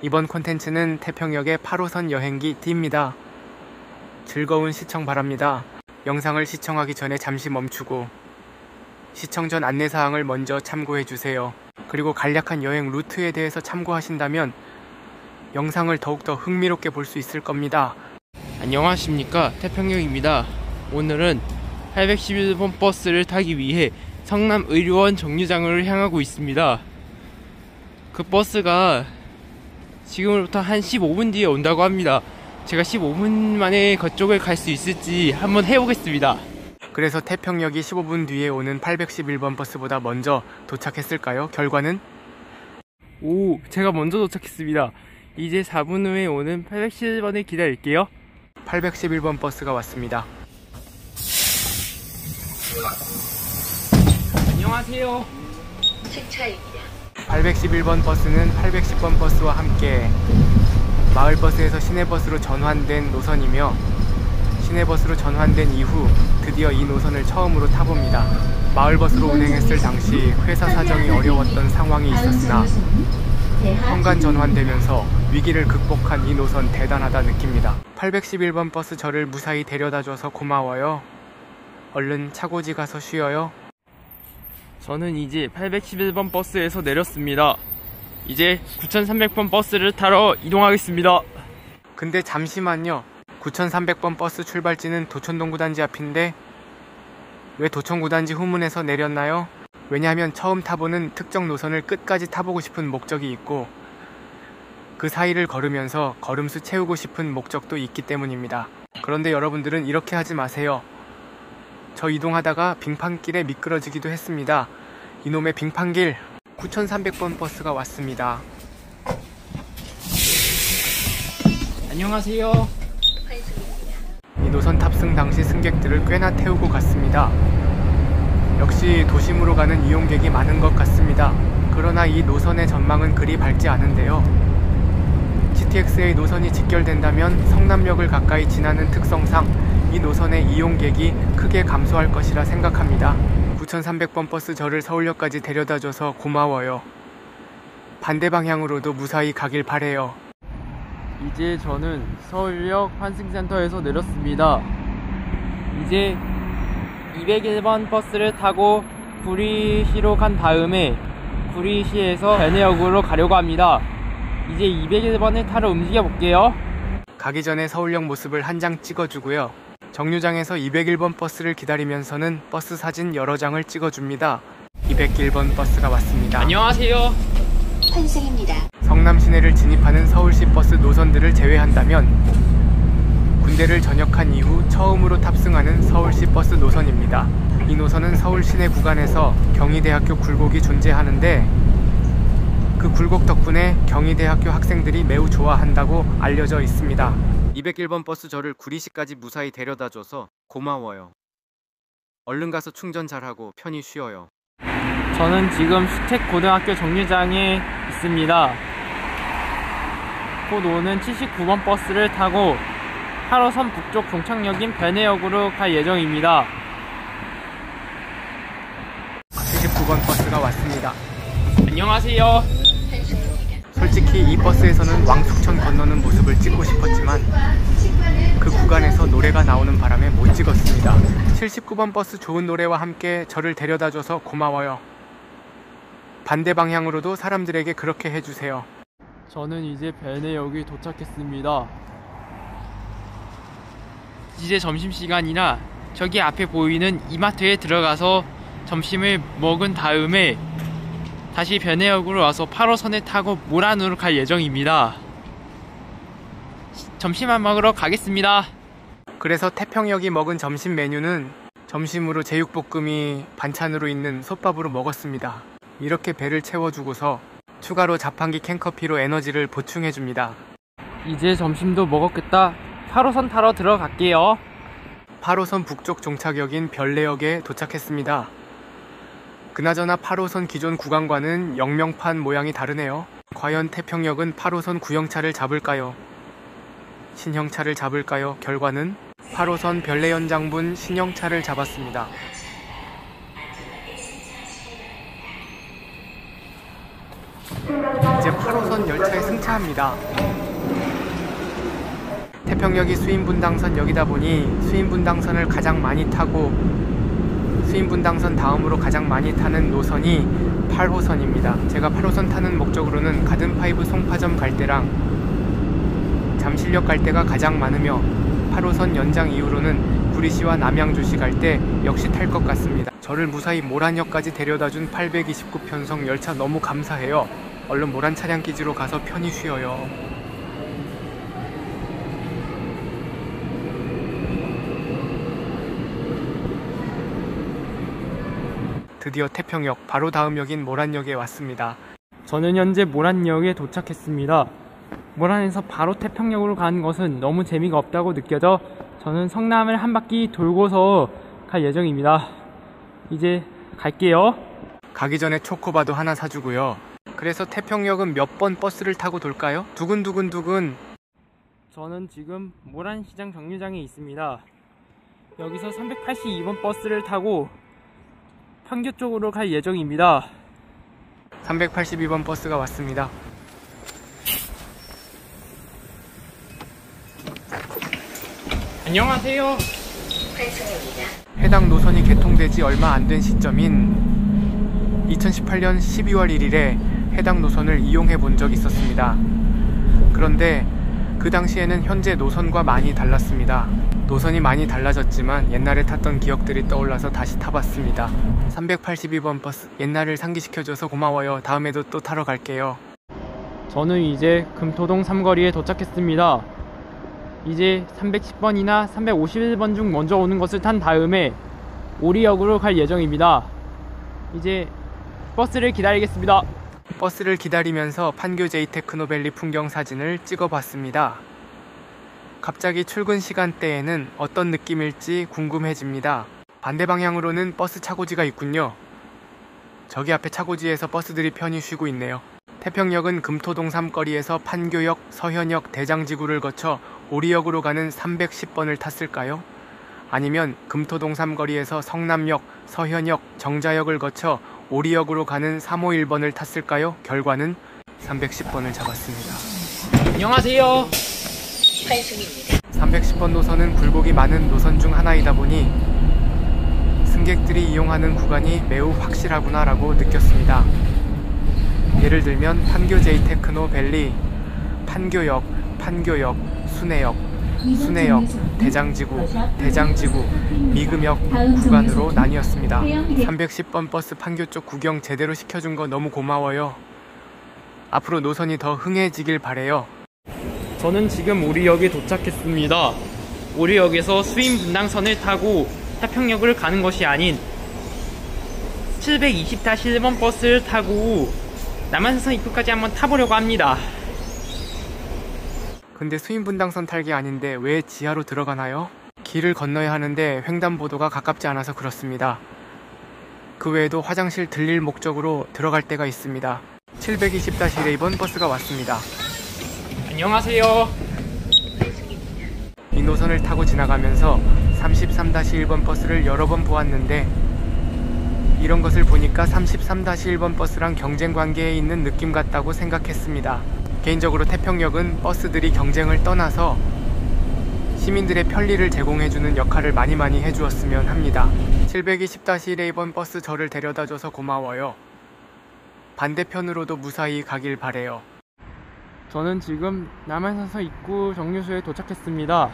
이번 콘텐츠는 태평역의 8호선 여행기 D입니다. 즐거운 시청 바랍니다. 영상을 시청하기 전에 잠시 멈추고 시청 전 안내사항을 먼저 참고해주세요. 그리고 간략한 여행 루트에 대해서 참고하신다면 영상을 더욱더 흥미롭게 볼 수 있을 겁니다. 안녕하십니까, 태평역입니다. 오늘은 811번 버스를 타기 위해 성남의료원 정류장을 향하고 있습니다. 그 버스가 지금으로부터 한 15분 뒤에 온다고 합니다. 제가 15분 만에 그쪽을 갈 수 있을지 한번 해보겠습니다. 그래서 태평역이 15분 뒤에 오는 811번 버스보다 먼저 도착했을까요? 결과는? 오, 제가 먼저 도착했습니다. 이제 4분 후에 오는 811번을 기다릴게요. 811번 버스가 왔습니다. 안녕하세요. 승차입니다. 811번 버스는 810번 버스와 함께 마을버스에서 시내버스로 전환된 노선이며, 시내버스로 전환된 이후 드디어 이 노선을 처음으로 타봅니다. 마을버스로 운행했을 당시 회사 사정이 어려웠던 상황이 있었으나 현관 전환되면서 위기를 극복한 이 노선 대단하다 느낍니다. 811번 버스 저를 무사히 데려다줘서 고마워요. 얼른 차고지 가서 쉬어요. 저는 이제 811번 버스에서 내렸습니다. 이제 9300번 버스를 타러 이동하겠습니다. 근데 잠시만요. 9300번 버스 출발지는 도촌동구단지 앞인데 왜 도촌구단지 후문에서 내렸나요? 왜냐하면 처음 타보는 특정 노선을 끝까지 타보고 싶은 목적이 있고, 그 사이를 걸으면서 걸음수 채우고 싶은 목적도 있기 때문입니다. 그런데 여러분들은 이렇게 하지 마세요. 저 이동하다가 빙판길에 미끄러지기도 했습니다. 이놈의 빙판길! 9300번 버스가 왔습니다. 안녕하세요. 이 노선 탑승 당시 승객들을 꽤나 태우고 갔습니다. 역시 도심으로 가는 이용객이 많은 것 같습니다. 그러나 이 노선의 전망은 그리 밝지 않은데요. GTX의 노선이 직결된다면 성남역을 가까이 지나는 특성상 이 노선의 이용객이 크게 감소할 것이라 생각합니다. 9300번 버스 저를 서울역까지 데려다줘서 고마워요. 반대 방향으로도 무사히 가길 바래요. 이제 저는 서울역 환승센터에서 내렸습니다. 이제 201번 버스를 타고 구리시로 간 다음에 구리시에서 변해역으로 가려고 합니다. 이제 201번을 타러 움직여 볼게요. 가기 전에 서울역 모습을 한 장 찍어주고요. 정류장에서 201번 버스를 기다리면서는 버스 사진 여러 장을 찍어줍니다. 201번 버스가 왔습니다. 안녕하세요. 환승입니다. 성남 시내를 진입하는 서울시 버스 노선들을 제외한다면 군대를 전역한 이후 처음으로 탑승하는 서울시 버스 노선입니다. 이 노선은 서울 시내 구간에서 경희대학교 굴곡이 존재하는데, 그 굴곡 덕분에 경희대학교 학생들이 매우 좋아한다고 알려져 있습니다. 201번 버스 저를 구리시까지 무사히 데려다줘서 고마워요. 얼른 가서 충전 잘하고 편히 쉬어요. 저는 지금 수택고등학교 정류장에 있습니다. 곧 오는 79번 버스를 타고 8호선 북쪽 종착역인 변해역으로 갈 예정입니다. 79번 버스가 왔습니다. 안녕하세요. 솔직히 이 버스에서는 왕숙천 건너는 모습을 찍고 싶었지만 그 구간에서 노래가 나오는 바람에 못 찍었습니다. 79번 버스 좋은 노래와 함께 저를 데려다줘서 고마워요. 반대 방향으로도 사람들에게 그렇게 해주세요. 저는 이제 변해역에 도착했습니다. 이제 점심시간이라 저기 앞에 보이는 이마트에 들어가서 점심을 먹은 다음에 다시 변해역으로 와서 8호선을 타고 물안으로 갈 예정입니다. 점심만 먹으러 가겠습니다. 그래서 태평역이 먹은 점심 메뉴는 점심으로 제육볶음이 반찬으로 있는 솥밥으로 먹었습니다. 이렇게 배를 채워주고서 추가로 자판기 캔커피로 에너지를 보충해줍니다. 이제 점심도 먹었겠다. 8호선 타러 들어갈게요. 8호선 북쪽 종착역인 별내역에 도착했습니다. 그나저나 8호선 기존 구간과는 역명판 모양이 다르네요. 과연 태평역은 8호선 구형차를 잡을까요? 신형차를 잡을까요? 결과는 8호선 별내연장분 신형차를 잡았습니다. 이제 8호선 열차에 승차 폐차합니다. 태평역이 수인분당선역이다 보니 수인분당선을 가장 많이 타고 수인분당선 다음으로 가장 많이 타는 노선이 8호선입니다. 제가 8호선 타는 목적으로는 가든파이브 송파점 갈 때랑 잠실역 갈 때가 가장 많으며 8호선 연장 이후로는 구리시와 남양주시 갈 때 역시 탈 것 같습니다. 저를 무사히 모란역까지 데려다준 829편성 열차 너무 감사해요. 얼른 모란 차량 기지로 가서 편히 쉬어요. 드디어 태평역 바로 다음 역인 모란역에 왔습니다. 저는 현재 모란역에 도착했습니다. 모란에서 바로 태평역으로 가는 것은 너무 재미가 없다고 느껴져 저는 성남을 한 바퀴 돌고서 갈 예정입니다. 이제 갈게요. 가기 전에 초코바도 하나 사주고요. 그래서 태평역은 몇 번 버스를 타고 돌까요? 두근두근두근. 저는 지금 모란시장 정류장에 있습니다. 여기서 382번 버스를 타고 판교 쪽으로 갈 예정입니다. 382번 버스가 왔습니다. 안녕하세요. 환승입니다. 해당 노선이 개통되지 얼마 안 된 시점인 2018년 12월 1일에 해당 노선을 이용해 본 적이 있었습니다. 그런데 그 당시에는 현재 노선과 많이 달랐습니다. 노선이 많이 달라졌지만 옛날에 탔던 기억들이 떠올라서 다시 타봤습니다. 382번 버스, 옛날을 상기시켜줘서 고마워요. 다음에도 또 타러 갈게요. 저는 이제 금토동 삼거리에 도착했습니다. 이제 310번이나 351번 중 먼저 오는 것을 탄 다음에 오리역으로 갈 예정입니다. 이제 버스를 기다리겠습니다. 버스를 기다리면서 판교 제이테크노밸리 풍경 사진을 찍어봤습니다. 갑자기 출근 시간대에는 어떤 느낌일지 궁금해집니다. 반대 방향으로는 버스 차고지가 있군요. 저기 앞에 차고지에서 버스들이 편히 쉬고 있네요. 태평역은 금토동 삼거리에서 판교역, 서현역, 대장지구를 거쳐 오리역으로 가는 310번을 탔을까요? 아니면 금토동 삼거리에서 성남역, 서현역, 정자역을 거쳐 오리역으로 가는 351번을 탔을까요? 결과는 310번을 잡았습니다. 안녕하세요. 환승입니다. 310번 노선은 굴곡이 많은 노선 중 하나이다 보니 승객들이 이용하는 구간이 매우 확실하구나 라고 느꼈습니다. 예를 들면 판교 제이테크노밸리, 판교역, 순회역, 대장지구, 미금역 구간으로 나뉘었습니다. 310번 버스 판교 쪽 구경 제대로 시켜준 거 너무 고마워요. 앞으로 노선이 더 흥해지길 바래요. 저는 지금 오리역에 도착했습니다. 오리역에서 수인분당선을 타고 태평역을 가는 것이 아닌 720-1번 버스를 타고 남한산 입구까지 한번 타보려고 합니다. 근데 수인분당선 탈기 아닌데 왜 지하로 들어가나요? 길을 건너야 하는데 횡단보도가 가깝지 않아서 그렇습니다. 그 외에도 화장실 들릴 목적으로 들어갈 때가 있습니다. 720-1번 버스가 왔습니다. 안녕하세요. 이 노선을 타고 지나가면서 33-1번 버스를 여러 번 보았는데 이런 것을 보니까 33-1번 버스랑 경쟁 관계에 있는 느낌 같다고 생각했습니다. 개인적으로 태평역은 버스들이 경쟁을 떠나서 시민들의 편리를 제공해주는 역할을 많이 해주었으면 합니다. 720-1번 버스 저를 데려다줘서 고마워요. 반대편으로도 무사히 가길 바래요. 저는 지금 남한산서 입구 정류소에 도착했습니다.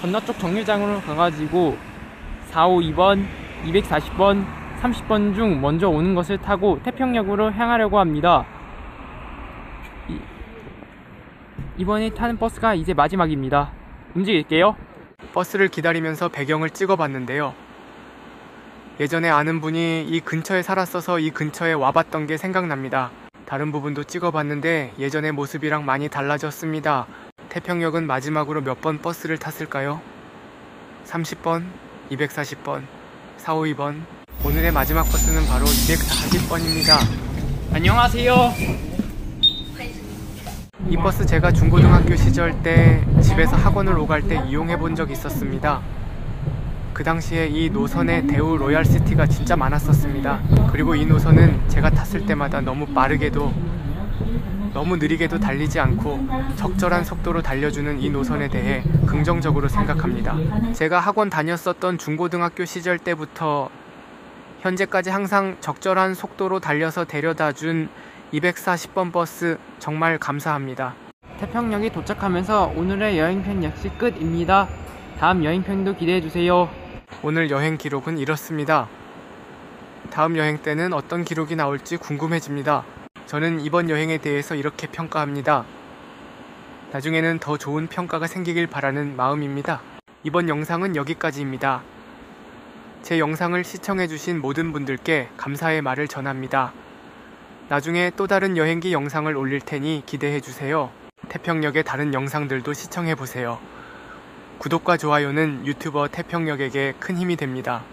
건너쪽 정류장으로 가가지고 452번, 240번, 30번 중 먼저 오는 것을 타고 태평역으로 향하려고 합니다. 이번에 타는 버스가 이제 마지막입니다. 움직일게요. 버스를 기다리면서 배경을 찍어봤는데요. 예전에 아는 분이 이 근처에 살았어서 이 근처에 와봤던 게 생각납니다. 다른 부분도 찍어봤는데 예전의 모습이랑 많이 달라졌습니다. 태평역은 마지막으로 몇 번 버스를 탔을까요? 30번, 240번, 452번. 오늘의 마지막 버스는 바로 240번입니다. 안녕하세요. 이 버스 제가 중고등학교 시절 때 집에서 학원을 오갈 때 이용해 본 적이 있었습니다. 그 당시에 이 노선에 대우 로얄시티가 진짜 많았었습니다. 그리고 이 노선은 제가 탔을 때마다 너무 빠르게도 너무 느리게도 달리지 않고 적절한 속도로 달려주는 이 노선에 대해 긍정적으로 생각합니다. 제가 학원 다녔었던 중고등학교 시절 때부터 현재까지 항상 적절한 속도로 달려서 데려다준 240번 버스 정말 감사합니다. 태평역에 도착하면서 오늘의 여행편 역시 끝입니다. 다음 여행편도 기대해주세요. 오늘 여행 기록은 이렇습니다. 다음 여행 때는 어떤 기록이 나올지 궁금해집니다. 저는 이번 여행에 대해서 이렇게 평가합니다. 나중에는 더 좋은 평가가 생기길 바라는 마음입니다. 이번 영상은 여기까지입니다. 제 영상을 시청해주신 모든 분들께 감사의 말을 전합니다. 나중에 또 다른 여행기 영상을 올릴 테니 기대해주세요. 태평역의 다른 영상들도 시청해보세요. 구독과 좋아요는 유튜버 태평역에게 큰 힘이 됩니다.